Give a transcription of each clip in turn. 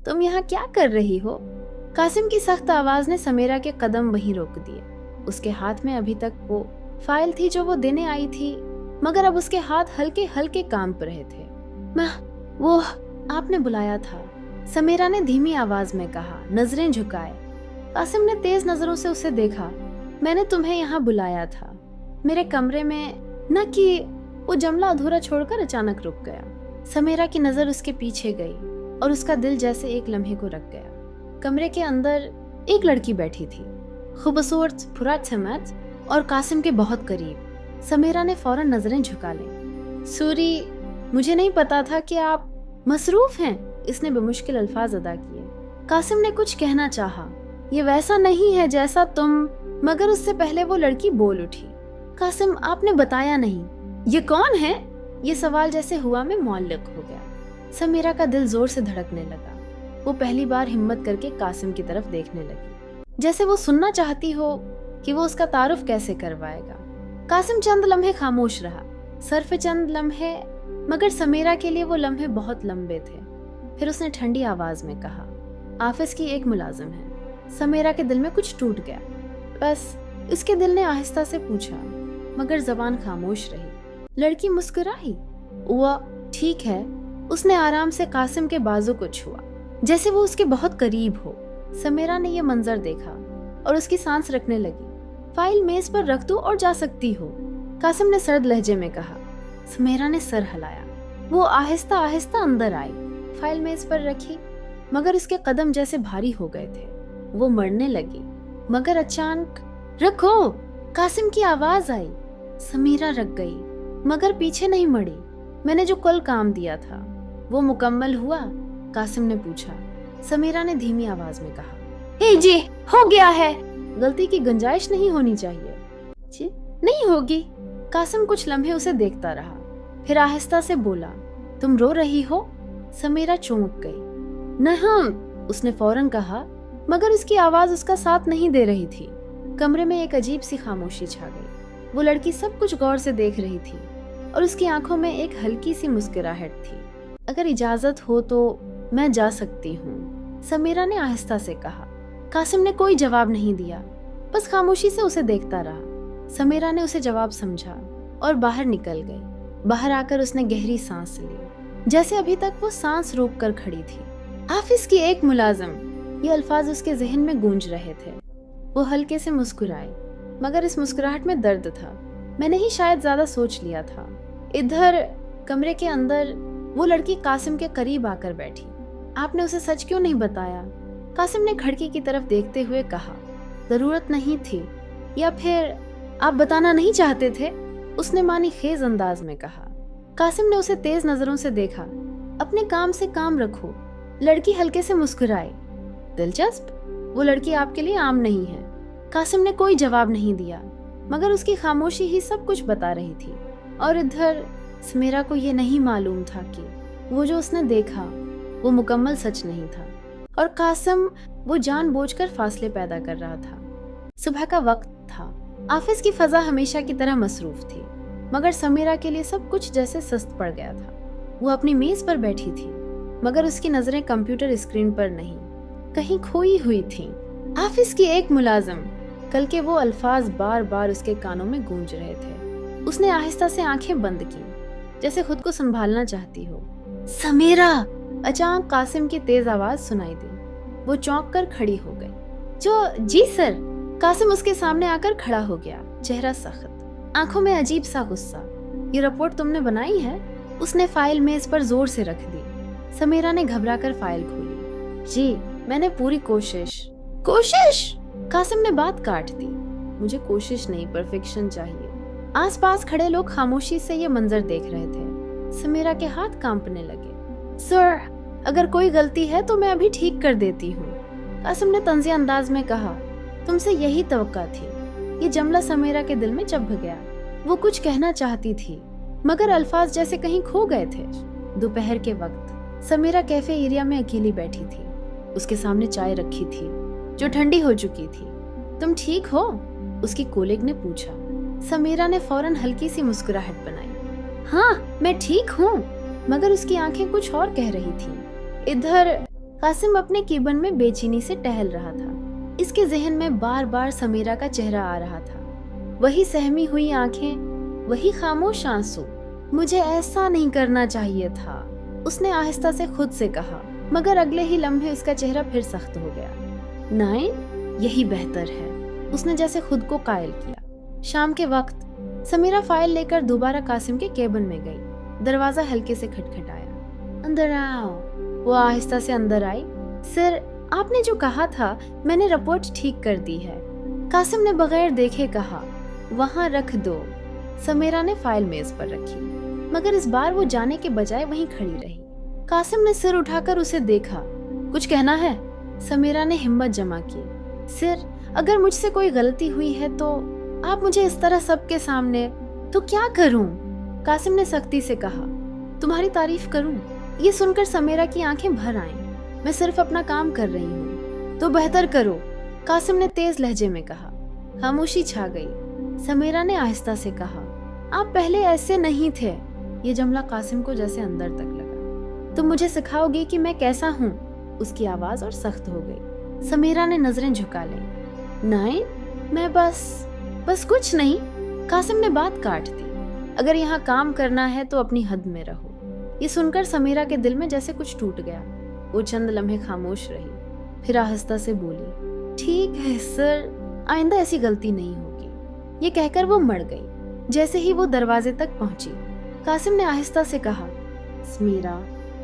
तुम यहाँ क्या कर रही हो? कासिम की सख्त आवाज ने समीरा के कदम वहीं रोक दिए। उसके हाथ में अभी तक वो फाइल थी जो वो देने आई थी, मगर अब उसके हाथ हल्के हल्के कांप रहे थे। वो आपने बुलाया था, समीरा ने धीमी आवाज में कहा, नजरें झुकाए। कासिम ने तेज नजरों से उसे देखा। मैंने तुम्हें यहाँ बुलाया था, मेरे कमरे में न कि। वो जुमला अधूरा छोड़कर अचानक रुक गया। समीरा की नजर उसके पीछे गई और उसका दिल जैसे एक लम्हे को रख गया। कमरे के अंदर एक लड़की बैठी थी, खूबसूरत, फुरात और कासिम के बहुत करीब। समीरा ने फौरन नजरें झुका ली। सूरी, मुझे नहीं पता था कि आप मसरूफ हैं, इसने बेमुश्किल अल्फाज अदा किए। कासिम ने कुछ कहना चाहा, ये वैसा नहीं है जैसा तुम, मगर उससे पहले वो लड़की बोल उठी। कासिम, आपने बताया नहीं, ये कौन है? ये सवाल जैसे हुआ में मुअल्लिक हो गया। समीरा का दिल जोर से धड़कने लगा। वो पहली बार हिम्मत करके कासिम की तरफ देखने लगी, जैसे वो सुनना चाहती हो कि वो उसका तारुफ कैसे करवाएगा। कासिम चंद लम्हे खामोश रहा, सिर्फ चंद लम्हे, मगर समीरा के लिए वो लम्हे बहुत लंबे थे। फिर उसने ठंडी आवाज में कहा, ऑफिस की एक मुलाजिम है। समीरा के दिल में कुछ टूट गया। बस, उसके दिल ने आहिस्ता से पूछा, मगर जबान खामोश रही। लड़की मुस्कुराई। वो ठीक है। उसने आराम से कासिम के बाजू को छुआ, जैसे वो उसके बहुत करीब हो। समीरा ने ये मंजर देखा और उसकी सांस रखने लगी। फाइल मेज पर रख दो और जा सकती हो, कासिम ने सर्द लहजे में कहा। समीरा ने सर हिलाया। वो आहिस्ता आहिस्ता अंदर आई, फाइल मेज पर रखी, मगर उसके कदम जैसे भारी हो गए थे। वो मरने लगी, मगर अचानक, रखो, कासिम की आवाज आई। समीरा रख गई, मगर पीछे नहीं मुड़ी। मैंने जो कल काम दिया था वो मुकम्मल हुआ? कासिम ने पूछा। समीरा ने धीमी आवाज में कहा, ए जी, हो गया है। गलती की गुंजाइश नहीं होनी चाहिए। जी, नहीं होगी। कासिम कुछ लम्हे उसे देखता रहा, फिर आहिस्ता से बोला, तुम रो रही हो? समीरा चौंक गई। नहीं, उसने फौरन कहा, मगर उसकी आवाज उसका साथ नहीं दे रही थी। कमरे में एक अजीब सी खामोशी छा गई। वो लड़की सब कुछ गौर से देख रही थी और उसकी आंखों में एक हल्की सी मुस्कुराहट थी। अगर इजाजत हो तो मैं जा सकती हूँ, समीरा ने आहिस्ता से कहा। कासिम ने कोई जवाब नहीं दिया, बस खामोशी से उसे देखता रहा। समीरा ने उसे जवाब समझा और बाहर निकल गई। बाहर आकर उसने गहरी सांस ली, जैसे अभी तक वो सांस रोक कर खड़ी थी। ऑफिस की एक मुलाजिम, ये अल्फाज उसके जहन में गूंज रहे थे। वो हल्के से मुस्कुराई, मगर इस मुस्कुराहट में दर्द था। मैंने ही शायद ज्यादा सोच लिया था। इधर कमरे के अंदर वो लड़की कासिम के करीब आकर बैठी। आपने उसे सच क्यों नहीं बताया? कासिम ने खिड़की की तरफ देखते हुए कहा। जरूरत नहीं थी, या फिर आप बताना नहीं चाहते थे? उसने मानी खेज अंदाज में कहा। कासिम ने उसे तेज नजरों से देखा। अपने काम से काम रखो। लड़की हल्के से मुस्कुराई। दिलचस्प, वो लड़की आपके लिए आम नहीं है। कासिम ने कोई जवाब नहीं दिया, मगर उसकी खामोशी ही सब कुछ बता रही थी। और इधर समीरा को ये नहीं मालूम था कि वो जो उसने देखा वो मुकम्मल सच नहीं था, और कासिम वो जानबूझकर फासले पैदा कर रहा था। सुबह का वक्त था। ऑफिस की फजा हमेशा की तरह मसरूफ थी, मगर समीरा के लिए सब कुछ जैसे सुस्त पड़ गया था। वो अपनी मेज पर बैठी थी, मगर उसकी नजरें कंप्यूटर स्क्रीन पर नहीं, कहीं खोई हुई थीं। ऑफिस की एक मुलाजिम, कल के वो अल्फाज बार बार उसके कानों में गूंज रहे थे। उसने आहिस्ता से आंखें बंद की, जैसे खुद को संभालना चाहती हो। समीरा! अचानक कासिम की तेज आवाज सुनाई दी। वो चौंक कर खड़ी हो गई। जी सर। कासिम उसके सामने आकर खड़ा हो गया, चेहरा सख्त, आंखों में अजीब सा गुस्सा। ये रिपोर्ट तुमने बनाई है? उसने फाइल मेज पर जोर से रख दी। समीरा ने घबराकर फाइल खोली। जी, मैंने पूरी कोशिश। कासिम ने बात काट दी। मुझे कोशिश नहीं, परफेक्शन चाहिए। आसपास खड़े लोग खामोशी से ये मंजर देख रहे थे। समीरा के हाथ कांपने लगे। सर, अगर कोई गलती है तो मैं अभी ठीक कर देती हूँ, कासिम ने तंज़ी अंदाज में कहा। तुमसे यही तवक्का थी। ये जुमला समीरा के दिल में चुभ गया। वो कुछ कहना चाहती थी, मगर अल्फाज जैसे कहीं खो गए थे। दोपहर के वक्त समीरा कैफे एरिया में अकेली बैठी थी। उसके सामने चाय रखी थी जो ठंडी हो चुकी थी। तुम ठीक हो? उसकी कोलिग ने पूछा। समीरा ने फौरन हल्की सी मुस्कुराहट बनाई। हाँ, मैं ठीक हूँ, मगर उसकी आंखें कुछ और कह रही थीं। इधर कासिम अपने केबिन में बेचैनी से टहल रहा था। इसके जहन में बार बार समीरा का चेहरा आ रहा था, वही सहमी हुई आंखें, वही खामोश आंसू। मुझे ऐसा नहीं करना चाहिए था, उसने आहिस्ता से खुद से कहा, मगर अगले ही लम्हे उसका चेहरा फिर सख्त हो गया। नाइन, यही बेहतर है, उसने जैसे खुद को कायल किया। शाम के वक्त समीरा फाइल लेकर दोबारा कासिम के केबिन में गई। दरवाजा हल्के से खटखटाया। अंदर आओ। वो आहिस्ता से अंदर आई। सर, आपने जो कहा था मैंने रिपोर्ट ठीक कर दी है, कासिम ने बगैर देखे कहा। वहां रख दो। समीरा ने फाइल मेज पर रखी, मगर इस बार वो जाने के बजाय वहीं खड़ी रही। कासिम ने सिर उठाकर उसे देखा। कुछ कहना है? समीरा ने हिम्मत जमा की। सर, अगर मुझसे कोई गलती हुई है तो आप मुझे इस तरह सबके सामने। तो क्या करूं? कासिम ने सख्ती से कहा। तुम्हारी तारीफ करूं? ये सुनकर समीरा की आंखें भर आईं। मैं सिर्फ अपना काम कर रही हूँ। तो बेहतर करो, कासिम ने तेज लहजे में कहा। खामोशी छा गई। समीरा ने आहिस्ता से कहा, आप पहले ऐसे नहीं थे। ये जुमला कासिम को जैसे अंदर तक लगा। तुम मुझे सिखाओगे कि मैं कैसा हूँ? उसकी आवाज और सख्त हो गई। समीरा ने नजरें झुका ली। नहीं, मैं बस कुछ नहीं। कासिम ने बात काट दी। अगर यहाँ काम करना है तो अपनी हद में रहो। ये सुनकर समीरा के दिल में जैसे कुछ टूट गया। वो चंद लम्हे खामोश रही, फिर आहिस्ता से बोली, ठीक है सर, आइंदा ऐसी गलती नहीं होगी। ये कहकर वो मड़ गई। जैसे ही वो दरवाजे तक पहुंची, कासिम ने आहिस्ता से कहा, समीरा।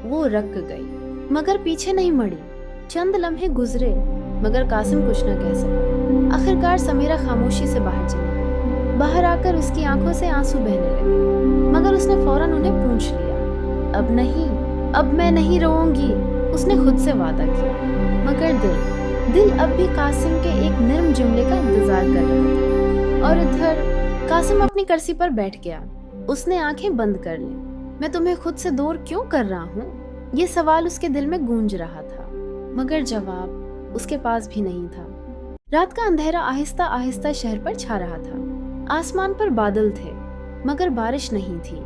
वो रक गई, मगर पीछे नहीं मड़ी। चंद लम्हे गुजरे, मगर कासिम कुछ न कह सका। आखिरकार समीरा खामोशी से बाहर चली गई। बाहर आकर उसकी आंखों से आंसू बहने लगे, मगर उसने फौरन उन्हें पूछ लिया। अब नहीं, अब मैं नहीं रोऊंगी, उसने खुद से वादा किया। मगर दिल अब भी कासिम के एक नर्म जुमले का इंतजार कर रहा था। और इधर कासिम अपनी कुर्सी पर बैठ गया। उसने आंखें बंद कर ली। मैं तुम्हें खुद से दूर क्यों कर रहा हूँ? ये सवाल उसके दिल में गूंज रहा था, मगर जवाब उसके पास भी नहीं था। रात का अंधेरा आहिस्ता आहिस्ता शहर पर छा रहा था। आसमान पर बादल थे, मगर बारिश नहीं थी,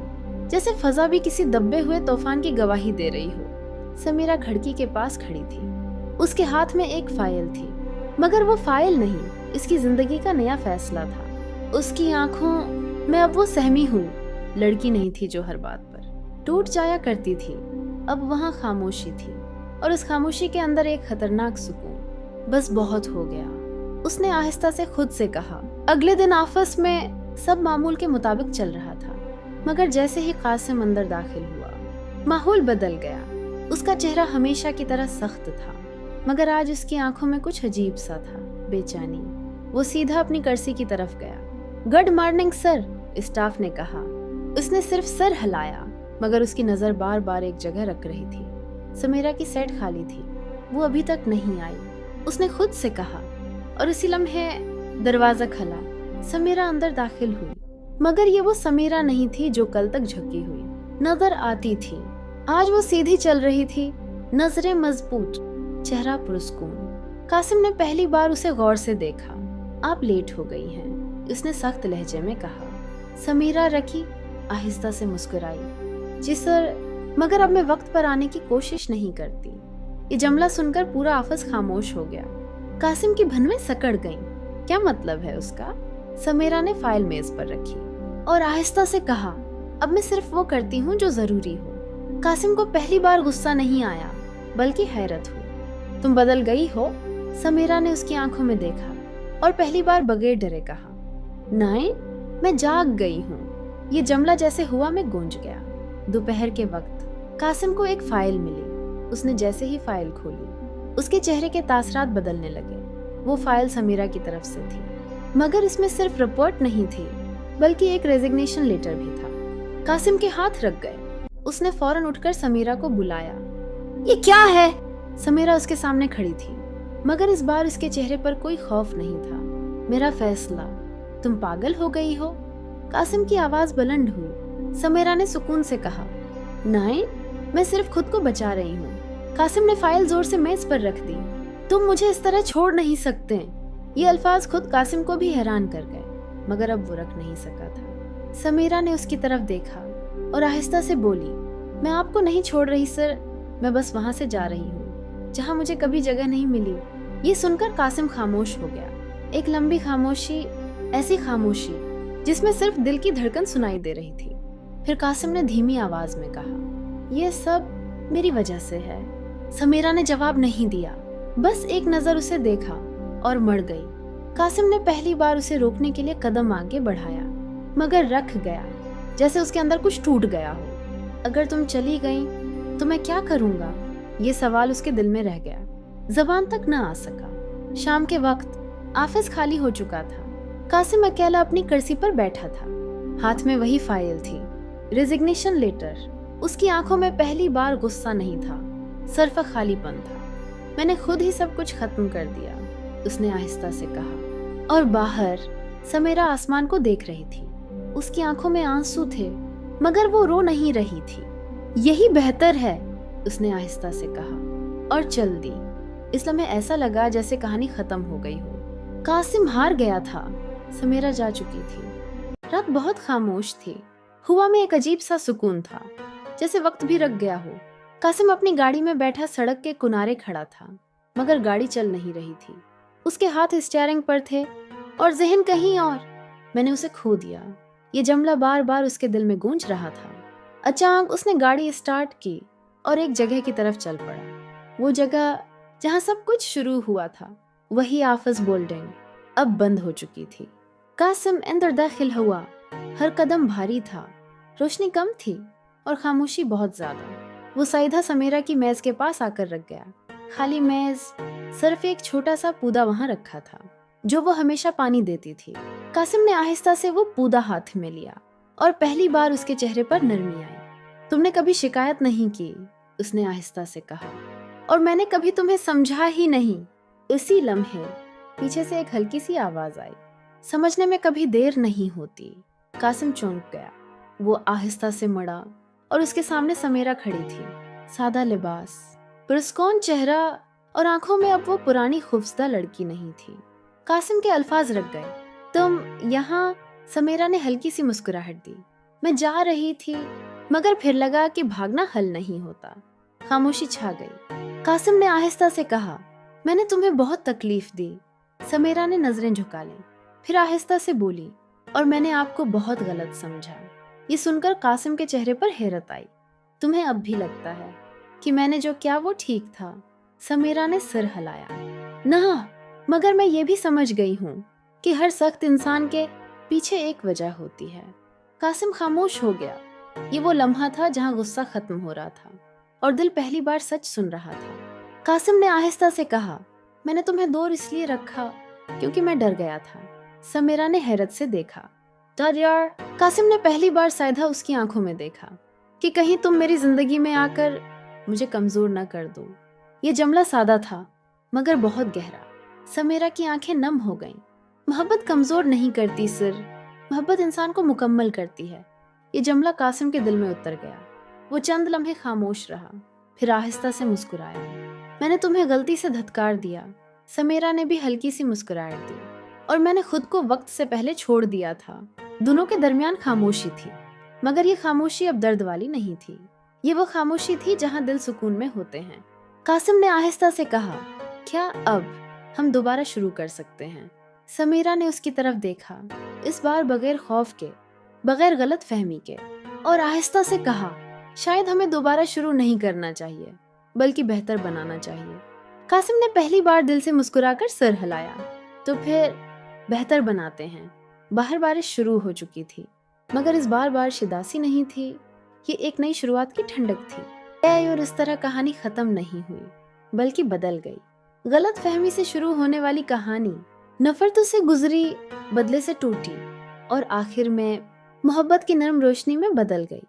जैसे फजा भी किसी दबे हुए तूफान की गवाही दे रही हो। समीरा खिड़की के पास खड़ी थी। उसके हाथ में एक फाइल थी, मगर वो फाइल नहीं, इसकी जिंदगी का नया फैसला था। उसकी आंखों में अब वो सहमी हुई लड़की नहीं थी जो हर बात पर टूट जाया करती थी। अब वहाँ खामोशी थी, और उस खामोशी के अंदर एक खतरनाक सुकून। बस बहुत हो गया, उसने आहिस्ता से खुद से कहा। अगले दिन ऑफिस में सब मामूल के मुताबिक चल रहा था, मगर जैसे ही कासिम अंदर दाखिल हुआ, माहौल बदल गया। उसका चेहरा हमेशा की तरह सख्त था, मगर आज उसकी आंखों में कुछ अजीब सा था, बेचैनी। वो सीधा अपनी कुर्सी की तरफ गया। गुड मॉर्निंग सर, स्टाफ ने कहा। उसने सिर्फ सर हिलाया, मगर उसकी नजर बार बार एक जगह रख रही थी। समीरा की सीट खाली थी, वो अभी तक नहीं आई, उसने खुद से कहा। और उसी लम्हे दरवाजा खुला। समीरा अंदर दाखिल हुई, मगर ये वो समीरा नहीं थी जो कल तक झुकी हुई नजर आती थी। आज वो सीधी चल रही थी, नजरें मजबूत, चेहरा पुरस्कून। कासिम ने पहली बार उसे गौर से देखा। आप लेट हो गई हैं, उसने सख्त लहजे में कहा। समीरा रखी, आहिस्ता से मुस्कुराई। जी सर, मगर अब मैं वक्त पर आने की कोशिश नहीं करती। ये जुमला सुनकर पूरा ऑफिस खामोश हो गया। कासिम की भनवें सकड़ गईं। क्या मतलब है उसका? समीरा ने फाइल मेज पर रखी और आहिस्ता से कहा, अब मैं सिर्फ वो करती हूँ जो जरूरी हो। कासिम को पहली बार गुस्सा नहीं आया, बल्कि हैरत हुई। तुम बदल गई हो? समीरा ने उसकी आंखों में देखा और पहली बार बगैर डरे कहा, नहीं, मैं जाग गई हूँ। ये जुमला जैसे हुआ में गूंज गया। दोपहर के वक्त कासिम को एक फाइल मिली। उसने जैसे ही फाइल खोली, उसके चेहरे के तासरात बदलने लगे। वो फाइल समीरा की तरफ से थी, मगर इसमें सिर्फ रिपोर्ट नहीं थी, बल्कि एक रेजिग्नेशन लेटर भी था। कासिम के हाथ रख गए। उसने फौरन उठकर समीरा को बुलाया। ये क्या है? समीरा उसके सामने खड़ी थी, मगर इस बार उसके चेहरे पर कोई खौफ नहीं था। मेरा फैसला। तुम पागल हो गई हो? कासिम की आवाज बुलंद हुई। समीरा ने सुकून से कहा, नहीं, मैं सिर्फ खुद को बचा रही हूँ। कासिम ने फाइल जोर से मेज पर रख दी। तुम मुझे इस तरह छोड़ नहीं सकते। ये अल्फाज खुद कासिम को भी हैरान कर गए, मगर अब वो रख नहीं सका था। समीरा ने उसकी तरफ देखा और आहिस्ता से बोली, मैं आपको नहीं छोड़ रही सर, मैं बस वहां से जा रही हूँ। जहाँ मुझे कभी जगह नहीं मिली। ये सुनकर कासिम खामोश हो गया। एक लंबी खामोशी, ऐसी खामोशी जिसमें सिर्फ दिल की धड़कन सुनाई दे रही थी। फिर कासिम ने धीमी आवाज में कहा, ये सब मेरी वजह से है। समीरा ने जवाब नहीं दिया, बस एक नजर उसे देखा और मर गई। कासिम ने पहली बार उसे रोकने के लिए कदम आगे बढ़ाया, मगर रख गया, जैसे उसके अंदर कुछ टूट गया हो। अगर तुम चली गई तो मैं क्या करूंगा? ये सवाल उसके दिल में रह गया, जबान तक न आ सका। शाम के वक्त ऑफिस खाली हो चुका था। कासिम अकेला अपनी कुर्सी पर बैठा था। हाथ में वही फाइल थी, रेजिग्नेशन लेटर। उसकी आंखों में पहली बार गुस्सा नहीं था, सिर्फ खालीपन था। मैंने खुद ही सब कुछ खत्म कर दिया, उसने आहिस्ता से कहा। और बाहर समीरा आसमान को देख रही थी। उसकी आंखों में आंसू थे, मगर वो रो नहीं रही थी। यही बेहतर है, उसने आहिस्ता से कहा और चल दी। इस लम्हे ऐसा लगा जैसे कहानी खत्म हो गई हो। कासिम हार गया था, समीरा जा चुकी थी। रात बहुत खामोश थी। हवा में एक अजीब सा सुकून था, जैसे वक्त भी रुक गया हो। कासिम अपनी गाड़ी में बैठा सड़क के किनारे खड़ा था, मगर गाड़ी चल नहीं रही थी। उसके हाथ स्टीयरिंग पर थे और जहन कहीं और। मैंने उसे खो दिया, ये जुमला बार बार उसके दिल में गूंज रहा था। अचानक उसने गाड़ी स्टार्ट की और एक जगह की तरफ चल पड़ा। वो जगह जहाँ सब कुछ शुरू हुआ था, वही ऑफिस बिल्डिंग अब बंद हो चुकी थी। कासिम अंदर दाखिल हुआ। हर कदम भारी था, रोशनी कम थी और खामोशी बहुत ज्यादा। वो सीधा समीरा की मेज के पास आकर रख गया। खाली मेज, सिर्फ एक छोटा सा पौधा वहां रखा था, जो वो हमेशा पानी देती थी। कासिम ने आहिस्ता से वो पौधा हाथ में लिया और पहली बार उसके चेहरे पर नरमी आई। तुमने कभी शिकायत नहीं की, उसने आहिस्ता से कहा, और मैंने कभी तुम्हें समझा ही नहीं। उसी लम्हे पीछे से एक हल्की सी आवाज आई, समझने में कभी देर नहीं होती। कासिम चौंक गया। वो आहिस्ता से मुड़ा और उसके सामने समीरा खड़ी थी। सादा लिबास, पुरस्कौन चेहरा और आंखों में अब वो पुरानी खूबसूरत लड़की नहीं थी। कासिम के अल्फाज रख गए। तुम यहाँ? समीरा ने हल्की सी मुस्कुराहट दी। मैं जा रही थी, मगर फिर लगा कि भागना हल नहीं होता। खामोशी छा गई। कासिम ने आहिस्ता से कहा, मैंने तुम्हें बहुत तकलीफ दी। समीरा ने नजरें झुका ली, फिर आहिस्ता से बोली, और मैंने आपको बहुत गलत समझा। ये सुनकर कासिम के चेहरे पर हैरत आई। तुम्हें अब भी लगता है कि मैंने जो किया वो ठीक था? समीरा ने सिर हिलाया। ना, मगर मैं ये भी समझ गई हूँ कि हर सख्त इंसान के पीछे एक वजह होती है। कासिम खामोश हो गया। ये वो लम्हा था जहाँ गुस्सा खत्म हो रहा था और दिल पहली बार सच सुन रहा था। कासिम ने आहिस्ता से कहा, मैंने तुम्हें दूर इसलिए रखा क्योंकि मैं डर गया था। समीरा ने हैरत से देखा। डर यार? कासिम ने पहली बार सीधा उसकी आंखों में देखा कि कहीं तुम मेरी जिंदगी में आकर मुझे कमजोर न कर दो। ये जुमला सादा था, मगर बहुत गहरा। समीरा की आंखें नम हो गईं। मोहब्बत कमजोर नहीं करती सिर, मोहब्बत इंसान को मुकम्मल करती है। ये जुमला कासिम के दिल में उतर गया। वो चंद लम्हे खामोश रहा, फिर आहिस्ता से मुस्कुराया। मैंने तुम्हें गलती से धत्कार दिया। समीरा ने भी हल्की सी मुस्कुराहट दी। और मैंने खुद को वक्त से पहले छोड़ दिया था। दोनों के दरमियान खामोशी थी, मगर ये खामोशी अब दर्द वाली नहीं थी। ये वो खामोशी थी जहाँ दिल सुकून में होते हैं। कासिम ने आहिस्ता से कहा, क्या अब हम दोबारा शुरू कर सकते हैं? समीरा ने उसकी तरफ देखा, इस बार बगैर खौफ के, बगैर गलत फहमी के, और आहिस्ता से कहा, शायद हमें दोबारा शुरू नहीं करना चाहिए, बल्कि बेहतर बनाना चाहिए। कासिम ने पहली बार दिल से मुस्कुराकर सिर हिलाया। तो फिर बेहतर बनाते हैं। बाहर बारिश शुरू हो चुकी थी, मगर इस बार बारिश उदासी नहीं थी, ये एक नई शुरुआत की ठंडक थी। और इस तरह कहानी खत्म नहीं हुई, बल्कि बदल गई। गलत फहमी से शुरू होने वाली कहानी नफरतों से गुजरी, बदले से टूटी और आखिर में मोहब्बत की नरम रोशनी में बदल गई।